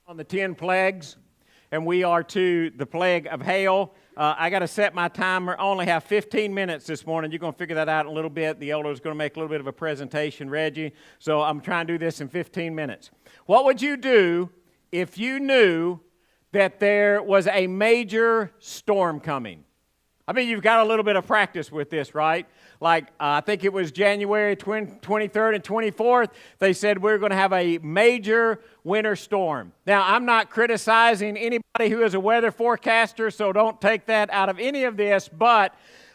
on the 10 plagues, and we are to the plague of hail. I got to set my timer. I only have 15 minutes this morning. You're going to figure that out in a little bit. The elder is going to make a little bit of a presentation, Reggie. So I'm trying to do this in 15 minutes. What would you do if you knew that there was a major storm coming? I mean, you've got a little bit of practice with this, right? Like, I think it was January 23rd and 24th, they said we're going to have a major winter storm. Now, I'm not criticizing anybody who is a weather forecaster, so don't take that out of any of this, but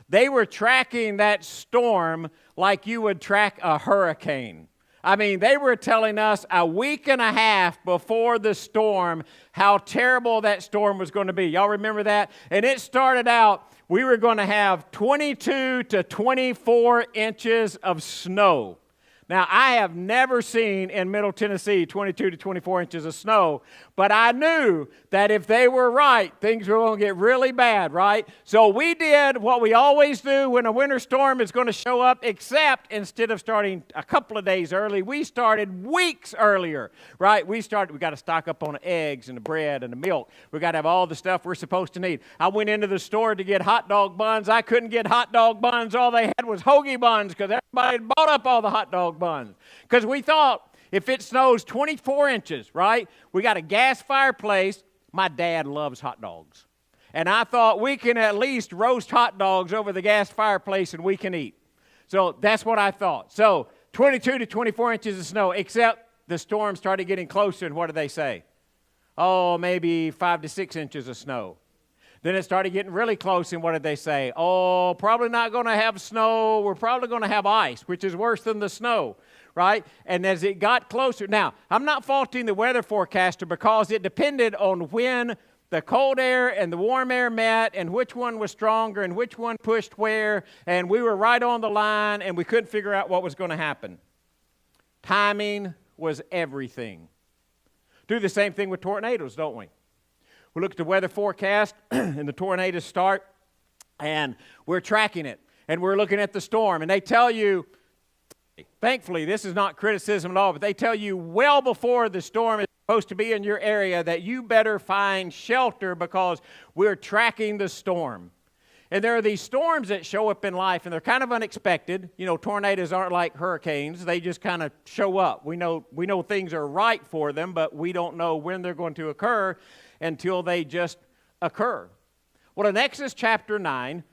they were tracking that storm like you would track a hurricane. I mean, they were telling us a week and a half before the storm how terrible that storm was going to be. Y'all remember that? And it started out, we were going to have 22 to 24 inches of snow. Now, I have never seen in Middle Tennessee 22 to 24 inches of snow, but I knew that if they were right, things were going to get really bad, right? So we did what we always do when a winter storm is going to show up, except instead of starting a couple of days early, we started weeks earlier, right? We got to stock up on the eggs and the bread and the milk. We got to have all the stuff we're supposed to need. I went into the store to get hot dog buns. I couldn't get hot dog buns. All they had was hoagie buns because everybody had bought up all the hot dog buns. Because we thought if it snows 24 inches, right, we got a gas fireplace. My dad loves hot dogs. And I thought we can at least roast hot dogs over the gas fireplace and we can eat. So that's what I thought. So 22 to 24 inches of snow, except the storm started getting closer, and what did they say? Oh, maybe 5 to 6 inches of snow. Then it started getting really close, and what did they say? Oh, probably not going to have snow. We're probably going to have ice, which is worse than the snow, right? And as it got closer, now, I'm not faulting the weather forecaster because it depended on when the cold air and the warm air met and which one was stronger and which one pushed where, and we were right on the line, and we couldn't figure out what was going to happen. Timing was everything. Do the same thing with tornadoes, don't we? We look at the weather forecast, and the tornadoes start, and we're tracking it, and we're looking at the storm, and they tell you, thankfully, this is not criticism at all, but they tell you well before the storm is supposed to be in your area that you better find shelter because we're tracking the storm. And there are these storms that show up in life, and they're kind of unexpected. You know, tornadoes aren't like hurricanes. They just kind of show up. We know things are right for them, but we don't know when they're going to occur until they just occur. Well, in Exodus chapter 9,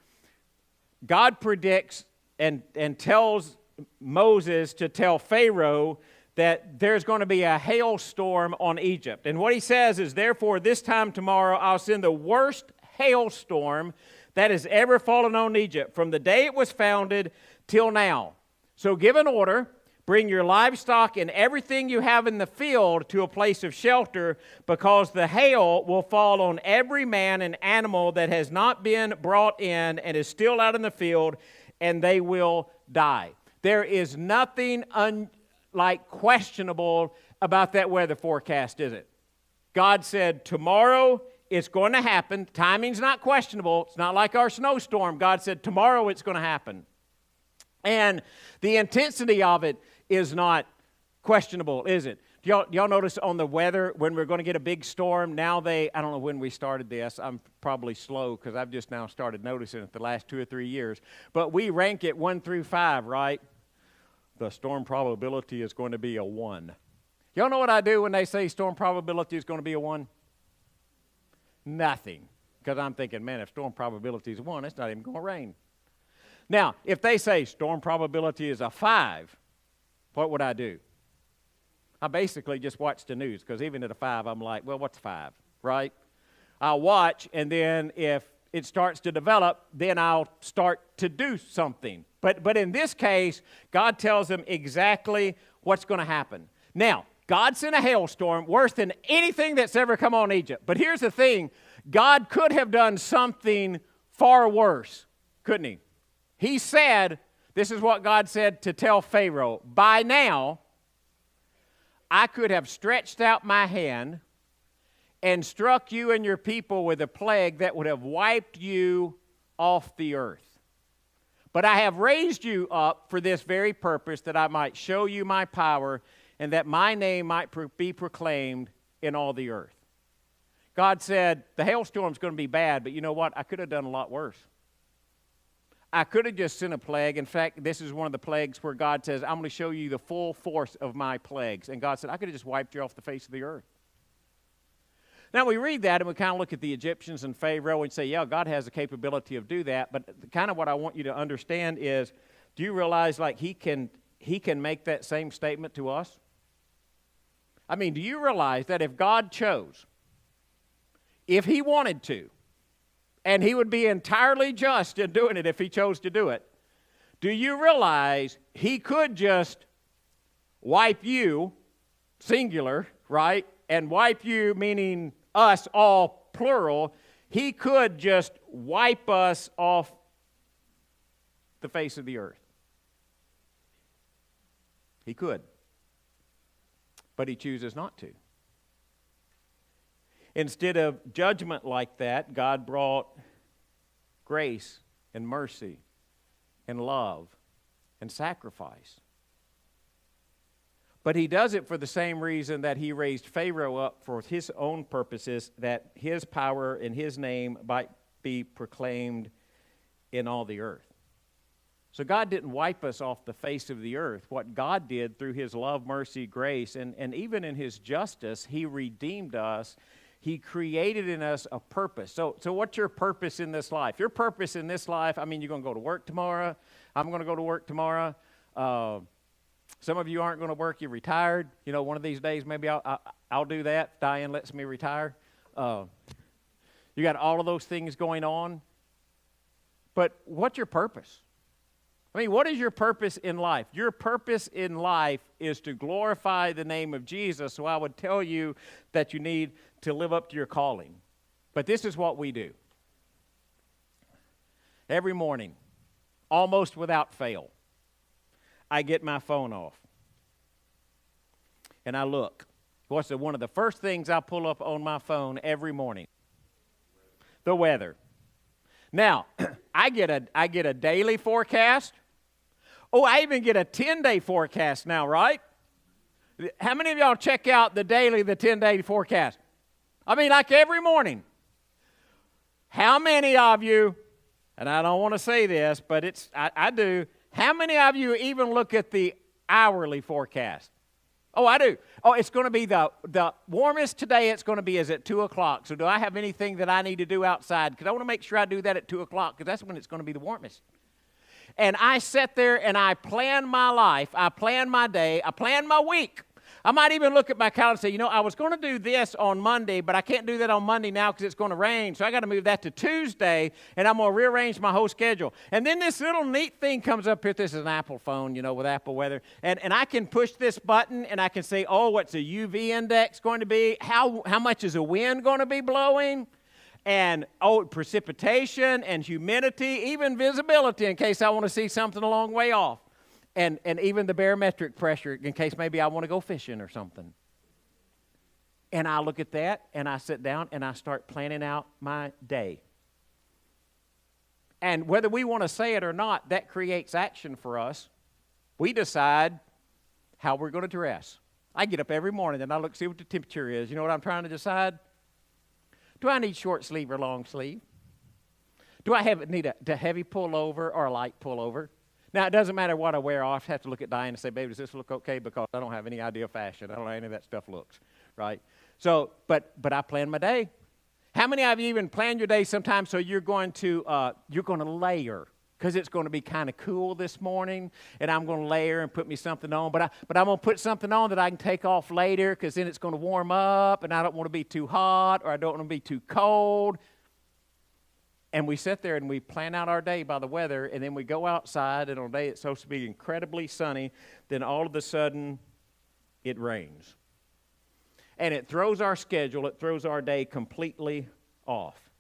God predicts and tells Moses to tell Pharaoh that there's going to be a hailstorm on Egypt. And what he says is, therefore, this time tomorrow I'll send the worst hailstorm that has ever fallen on Egypt from the day it was founded till now. So give an order. Bring your livestock and everything you have in the field to a place of shelter, because the hail will fall on every man and animal that has not been brought in and is still out in the field, and they will die. There is nothing questionable about that weather forecast, is it? God said tomorrow it's going to happen. Timing's not questionable. It's not like our snowstorm. God said tomorrow it's going to happen. And the intensity of it is not questionable, is it? Y'all notice on the weather when we're going to get a big storm, now I don't know when we started this. I'm probably slow because I've just now started noticing it the last 2 or 3 years. But we rank it 1 through 5, right? The storm probability is going to be a 1. Y'all know what I do when they say storm probability is going to be a 1? Nothing. Because I'm thinking, man, if storm probability is 1, it's not even going to rain. Now, if they say storm probability is a 5, what would I do? I basically just watch the news, because even at a 5, I'm like, well, what's 5, right? I'll watch, and then if it starts to develop, then I'll start to do something. But in this case, God tells them exactly what's going to happen. Now, God sent a hailstorm worse than anything that's ever come on Egypt. But here's the thing. God could have done something far worse, couldn't he? He said, this is what God said to tell Pharaoh, by now, I could have stretched out my hand and struck you and your people with a plague that would have wiped you off the earth. But I have raised you up for this very purpose, that I might show you my power and that my name might be proclaimed in all the earth. God said, the hailstorm's going to be bad, but you know what? I could have done a lot worse. I could have just sent a plague. In fact, this is one of the plagues where God says, I'm going to show you the full force of my plagues. And God said, I could have just wiped you off the face of the earth. Now, we read that and we kind of look at the Egyptians and Pharaoh and say, yeah, God has the capability of do that. But kind of what I want you to understand is, do you realize like he can make that same statement to us? I mean, do you realize that if God chose, if he wanted to, and he would be entirely just in doing it if he chose to do it, do you realize he could just wipe you, singular, right? And wipe you, meaning us all, plural. He could just wipe us off the face of the earth. He could. But he chooses not to. Instead of judgment like that, God brought grace and mercy and love and sacrifice. But he does it for the same reason that he raised Pharaoh up for his own purposes, that his power and his name might be proclaimed in all the earth. So God didn't wipe us off the face of the earth. What God did through his love, mercy, grace, and even in his justice, he redeemed us. He created in us a purpose. So what's your purpose in this life? Your purpose in this life, I mean, you're going to go to work tomorrow. I'm going to go to work tomorrow. Some of you aren't going to work. You're retired. You know, one of these days maybe I'll do that. Diane lets me retire. You got all of those things going on. But what's your purpose? I mean, what is your purpose in life? Your purpose in life is to glorify the name of Jesus. So I would tell you that you need to live up to your calling. But this is what we do. Every morning, almost without fail, I get my phone off. And I look. What's one of the first things I pull up on my phone every morning? The weather. Now, I get a daily forecast. Oh, I even get a 10-day forecast now, right? How many of y'all check out the 10-day forecast? I mean, like every morning. How many of you, and I don't want to say this, but I do, how many of you even look at the hourly forecast? Oh, I do. Oh, it's going to be the warmest today it's going to be is at 2 o'clock. So do I have anything that I need to do outside? Because I want to make sure I do that at 2 o'clock because that's when it's going to be the warmest. And I sit there and I plan my life. I plan my day. I plan my week. I might even look at my calendar and say, you know, I was going to do this on Monday, but I can't do that on Monday now because it's going to rain. So I got to move that to Tuesday, and I'm going to rearrange my whole schedule. And then this little neat thing comes up here. This is an Apple phone, you know, with Apple weather. And I can push this button, and I can say, oh, what's the UV index going to be? How much is the wind going to be blowing? And, precipitation and humidity, even visibility in case I want to see something a long way off. And even the barometric pressure in case maybe I want to go fishing or something. And I look at that, and I sit down, and I start planning out my day. And whether we want to say it or not, that creates action for us. We decide how we're going to dress. I get up every morning, and I look see what the temperature is. You know what I'm trying to decide? Do I need short sleeve or long sleeve? Do I need a heavy pullover or a light pullover? Now, it doesn't matter what I wear. I'll have to look at Diane and say, baby, does this look okay? Because I don't have any idea of fashion. I don't know how any of that stuff looks, right? So, but I plan my day. How many of you even plan your day sometimes so you're going to layer? Because it's going to be kind of cool this morning, and I'm going to layer and put me something on. But I'm going to put something on that I can take off later because then it's going to warm up, and I don't want to be too hot or I don't want to be too cold. And we sit there and we plan out our day by the weather, and then we go outside, and on a day it's supposed to be incredibly sunny, then all of a sudden it rains. And it throws our schedule, it throws our day completely off.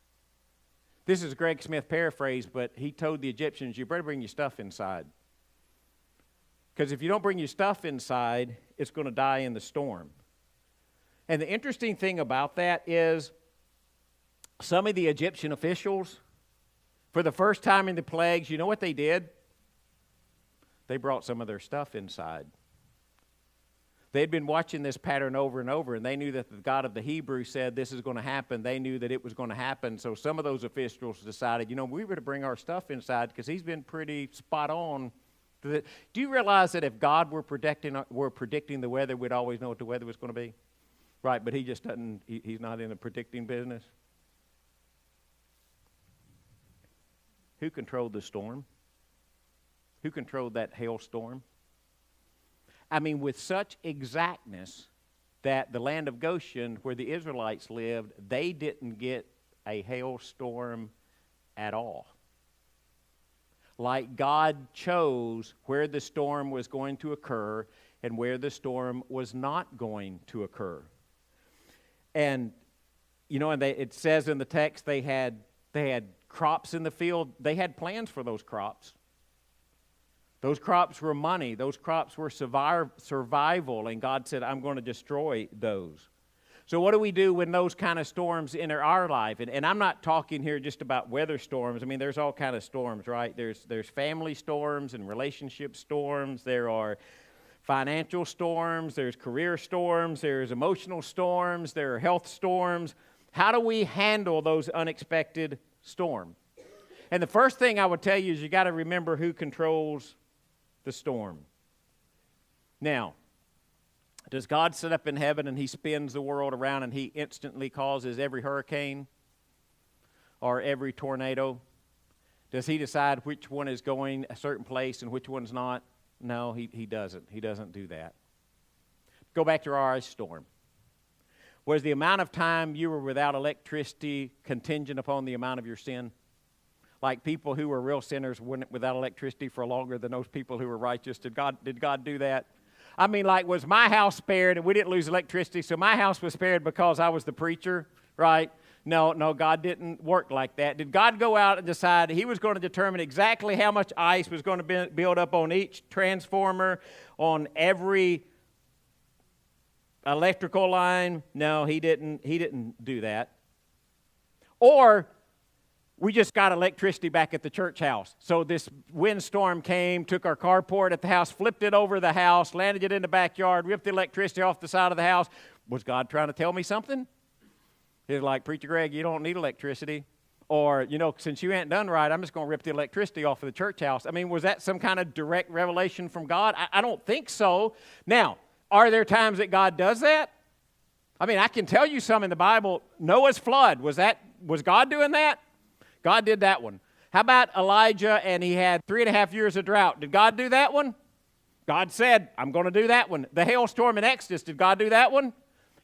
This is Greg Smith paraphrase, but he told the Egyptians, you better bring your stuff inside. Because if you don't bring your stuff inside, it's going to die in the storm. And the interesting thing about that is some of the Egyptian officials, for the first time in the plagues, you know what they did? They brought some of their stuff inside. They'd been watching this pattern over and over, and they knew that the God of the Hebrews said this is going to happen. They knew that it was going to happen. So some of those officials decided, we were to bring our stuff inside because he's been pretty spot on. Do you realize that if God were predicting the weather, we'd always know what the weather was going to be? Right, but he just doesn't, he's not in the predicting business. Who controlled the storm? Who controlled that hailstorm? I mean, with such exactness that the land of Goshen, where the Israelites lived, they didn't get a hailstorm at all. Like God chose where the storm was going to occur and where the storm was not going to occur. And, it says in the text they had crops in the field. They had plans for those crops. Those crops were money. Those crops were survival. And God said, I'm going to destroy those. So what do we do when those kind of storms enter our life? And I'm not talking here just about weather storms. I mean, there's all kind of storms, right? There's family storms and relationship storms. There are financial storms. There's career storms. There's emotional storms. There are health storms. How do we handle those unexpected storms? And the first thing I would tell you is you got to remember who controls the storm. Now, does God sit up in heaven and he spins the world around and he instantly causes every hurricane or every tornado? Does he decide which one is going a certain place and which one's not? No, he doesn't. He doesn't do that. Go back to our ice storm. Was the amount of time you were without electricity contingent upon the amount of your sin? Like people who were real sinners went without electricity for longer than those people who were righteous. Did God do that? I mean, like, was my house spared and we didn't lose electricity, so my house was spared because I was the preacher, right? No, God didn't work like that. Did God go out and decide he was going to determine exactly how much ice was going to build up on each transformer, on every electrical line? No, he didn't do that. Or we just got electricity back at the church house. So this windstorm came, took our carport at the house, flipped it over the house, landed it in the backyard, ripped the electricity off the side of the house. Was God trying to tell me something? He's like, Preacher Greg, you don't need electricity. Or, since you ain't done right, I'm just going to rip the electricity off of the church house. I mean, was that some kind of direct revelation from God? I don't think so. Now, are there times that God does that? I mean, I can tell you some in the Bible. Noah's flood, was God doing that? God did that one. How about Elijah and he had 3.5 years of drought? Did God do that one? God said, I'm going to do that one. The hailstorm in Exodus, did God do that one?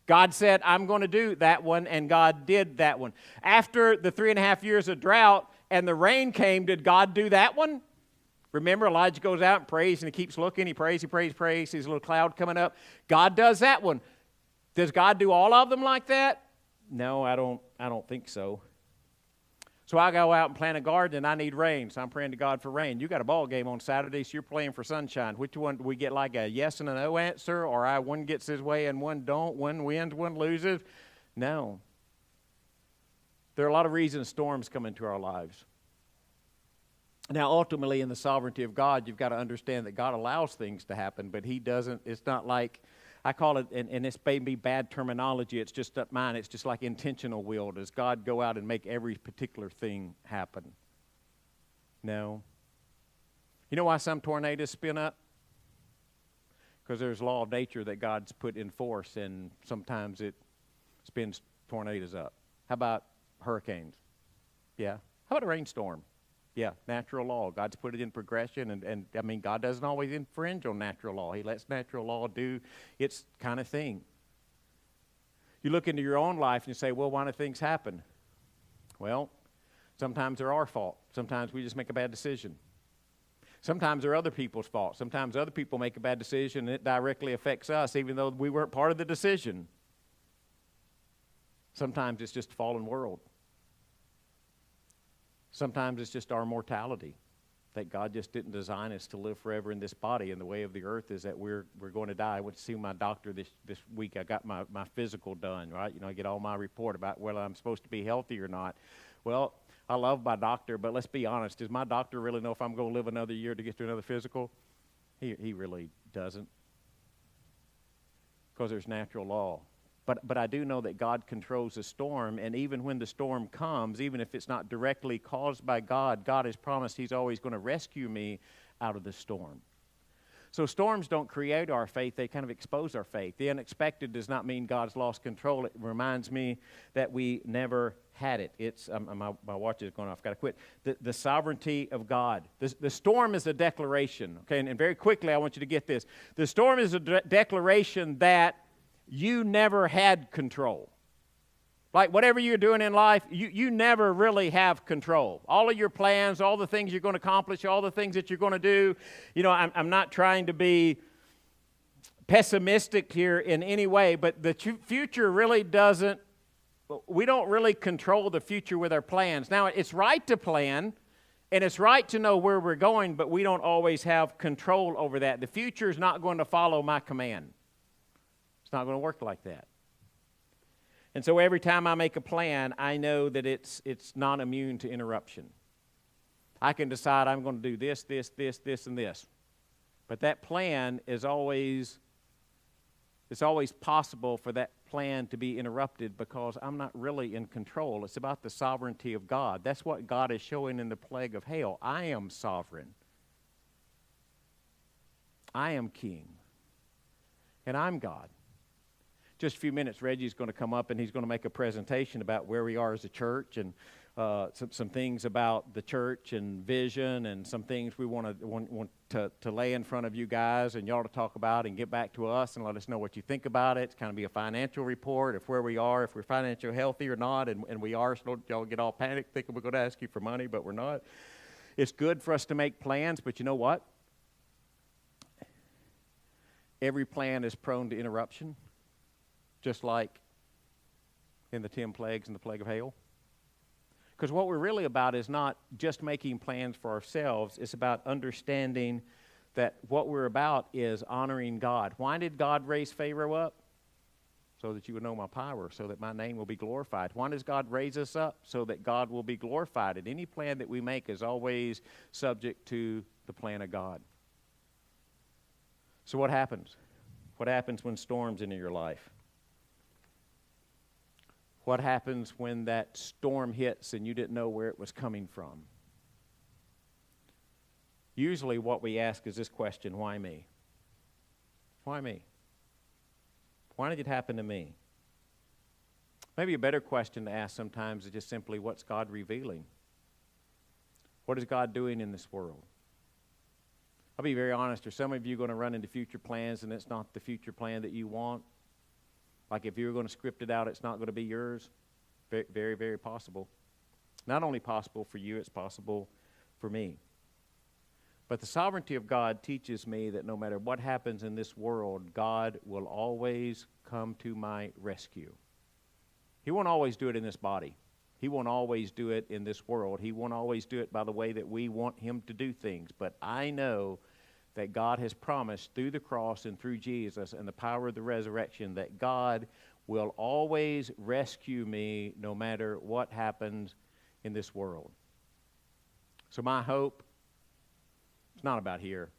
God said, I'm going to do that one, and God did that one. After the 3.5 years of drought and the rain came, did God do that one? Remember, Elijah goes out and prays, and he keeps looking. He prays, sees a little cloud coming up. God does that one. Does God do all of them like that? No, I don't think so. So I go out and plant a garden, and I need rain, so I'm praying to God for rain. You got a ball game on Saturday, so you're playing for sunshine. Which one do we get, like a yes and a no answer, or one gets his way and one don't, one wins, one loses? No. There are a lot of reasons storms come into our lives. Now, ultimately, in the sovereignty of God, you've got to understand that God allows things to happen, but he doesn't. It's not like, I call it, and this may be bad terminology, it's just not mine, it's just like intentional will. Does God go out and make every particular thing happen? No. You know why some tornadoes spin up? Because there's law of nature that God's put in force, and sometimes it spins tornadoes up. How about hurricanes? Yeah. How about a rainstorm? Yeah, natural law. God's put it in progression, and I mean, God doesn't always infringe on natural law. He lets natural law do its kind of thing. You look into your own life and you say, well, why do things happen? Well, sometimes they're our fault. Sometimes we just make a bad decision. Sometimes they're other people's fault. Sometimes other people make a bad decision and it directly affects us, even though we weren't part of the decision. Sometimes it's just a fallen world. Sometimes it's just our mortality, that God just didn't design us to live forever in this body, and the way of the earth is that we're going to die. I went to see my doctor this week. I got my physical done, right? I get all my report about whether I'm supposed to be healthy or not. Well, I love my doctor, but let's be honest. Does my doctor really know if I'm going to live another year to get to another physical? He really doesn't. because there's natural law. But I do know that God controls the storm, and even when the storm comes, even if it's not directly caused by God, God has promised He's always going to rescue me out of the storm. So storms don't create our faith, they kind of expose our faith. The unexpected does not mean God's lost control. It reminds me that we never had it. It's my watch is going off, I've got to quit. The sovereignty of God. The storm is a declaration, okay, and very quickly I want you to get this. The storm is a declaration that you never had control. Like whatever you're doing in life, you never really have control. All of your plans, all the things you're going to accomplish, all the things that you're going to do. You know, I'm not trying to be pessimistic here in any way, but the future really doesn't, we don't really control the future with our plans. Now, it's right to plan, and it's right to know where we're going, but we don't always have control over that. The future is not going to follow my command. It's not going to work like that. And so every time I make a plan, I know that it's not immune to interruption. I can decide I'm going to do this, and this. But that plan is always, it's always possible for that plan to be interrupted because I'm not really in control. It's about the sovereignty of God. That's what God is showing in the plague of hail. I am sovereign. I am king. And I'm God. Just a few minutes, Reggie's going to come up and he's going to make a presentation about where we are as a church and some things about the church and vision and some things we want to lay in front of you guys and y'all to talk about and get back to us and let us know what you think about it. It's kind of be a financial report of where we are, if we're financially healthy or not, and we are, so don't y'all get all panicked thinking we're going to ask you for money, but we're not. It's good for us to make plans, but you know what? Every plan is prone to interruption. Just like in the 10 plagues and the plague of hail. Because what we're really about is not just making plans for ourselves. It's about understanding that what we're about is honoring God. Why did God raise Pharaoh up? So that you would know my power, so that my name will be glorified. Why does God raise us up? So that God will be glorified. And any plan that we make is always subject to the plan of God. So what happens? What happens when storms enter your life? What happens when that storm hits and you didn't know where it was coming from? Usually what we ask is this question, why me? Why me? Why did it happen to me? Maybe a better question to ask sometimes is just simply, what's God revealing? What is God doing in this world? I'll be very honest, there's some of you going to run into future plans and it's not the future plan that you want. Like if you were going to script it out, it's not going to be yours. Very, very, very possible. Not only possible for you, it's possible for me. But the sovereignty of God teaches me that no matter what happens in this world, God will always come to my rescue. He won't always do it in this body. He won't always do it in this world. He won't always do it by the way that we want Him to do things. But I know that God has promised through the cross and through Jesus and the power of the resurrection that God will always rescue me no matter what happens in this world. So my hope, it's not about here.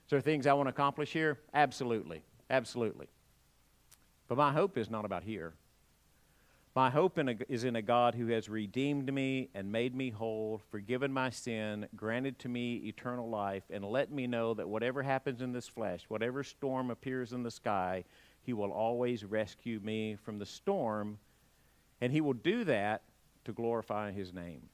Is there things I want to accomplish here? Absolutely. Absolutely. But my hope is not about here. My hope is in a God who has redeemed me and made me whole, forgiven my sin, granted to me eternal life, and let me know that whatever happens in this flesh, whatever storm appears in the sky, He will always rescue me from the storm, and He will do that to glorify His name.